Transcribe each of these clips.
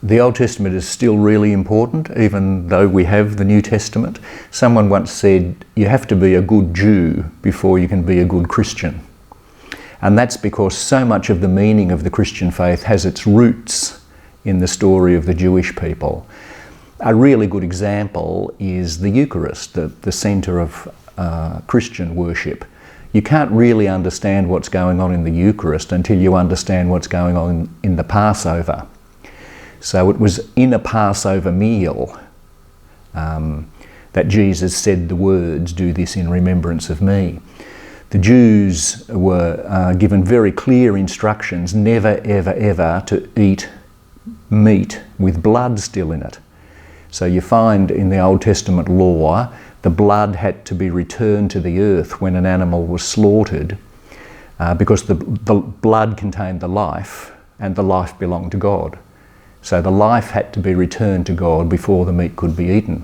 The Old Testament is still really important, even though we have the New Testament. Someone once said, you have to be a good Jew before you can be a good Christian. And that's because so much of the meaning of the Christian faith has its roots in the story of the Jewish people. A really good example is the Eucharist, the centre of Christian worship. You can't really understand what's going on in the Eucharist until you understand what's going on in the Passover. So it was in a Passover meal that Jesus said the words, "Do this in remembrance of me." The Jews were given very clear instructions never, ever, ever to eat meat with blood still in it. So you find in the Old Testament law, the blood had to be returned to the earth when an animal was slaughtered because the blood contained the life, and the life belonged to God. So the life had to be returned to God before the meat could be eaten.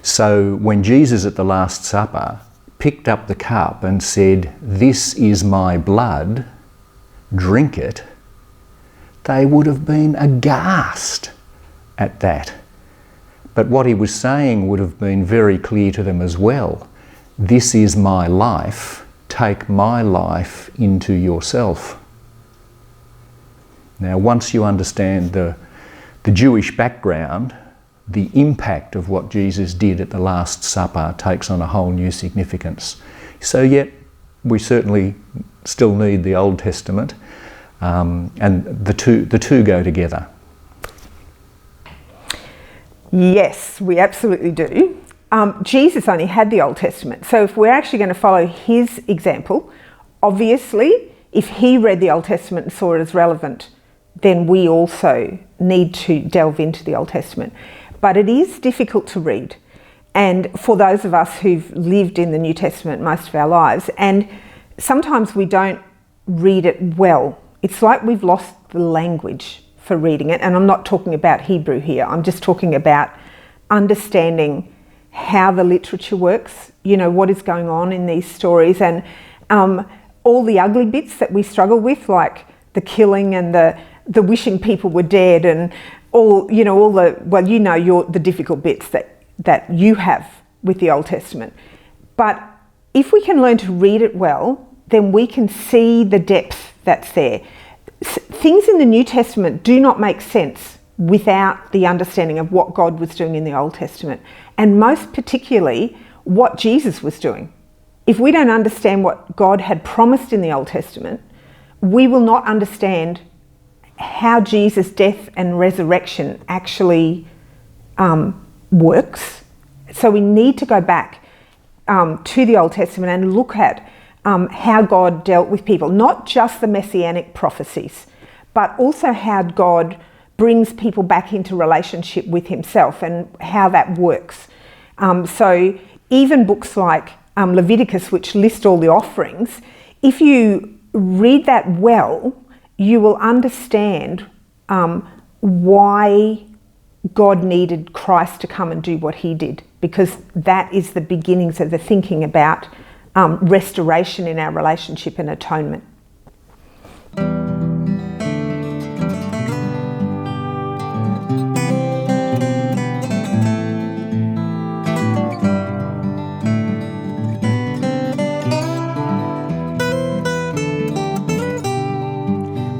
So when Jesus at the Last Supper picked up the cup and said, "This is my blood, drink it," they would have been aghast at that. But what he was saying would have been very clear to them as well. This is my life, take my life into yourself. Now, once you understand the Jewish background, the impact of what Jesus did at the Last Supper takes on a whole new significance. So yet, we certainly still need the Old Testament, and the two go together. Yes, we absolutely do. Jesus only had the Old Testament. So if we're actually going to follow his example, obviously, if he read the Old Testament and saw it as relevant, then we also need to delve into the Old Testament. But it is difficult to read. And for those of us who've lived in the New Testament most of our lives, and sometimes we don't read it well. It's like we've lost the language for reading it. And I'm not talking about Hebrew here. I'm just talking about understanding how the literature works, you know, what is going on in these stories, and all the ugly bits that we struggle with, like the killing and the wishing people were dead, and all the difficult bits that you have with the Old Testament. But if we can learn to read it well, then we can see the depth that's there. Things in the New Testament do not make sense without the understanding of what God was doing in the Old Testament, and most particularly what Jesus was doing. If we don't understand what God had promised in the Old Testament, we will not understand how Jesus' death and resurrection actually works. So we need to go back to the Old Testament and look at how God dealt with people, not just the messianic prophecies, but also how God brings people back into relationship with himself and how that works. So even books like Leviticus, which list all the offerings, if you read that well, you will understand why God needed Christ to come and do what he did, because that is the beginnings of the thinking about restoration in our relationship and atonement.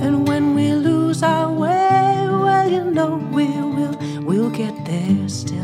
And when we lose our way, well, you know we'll get there still.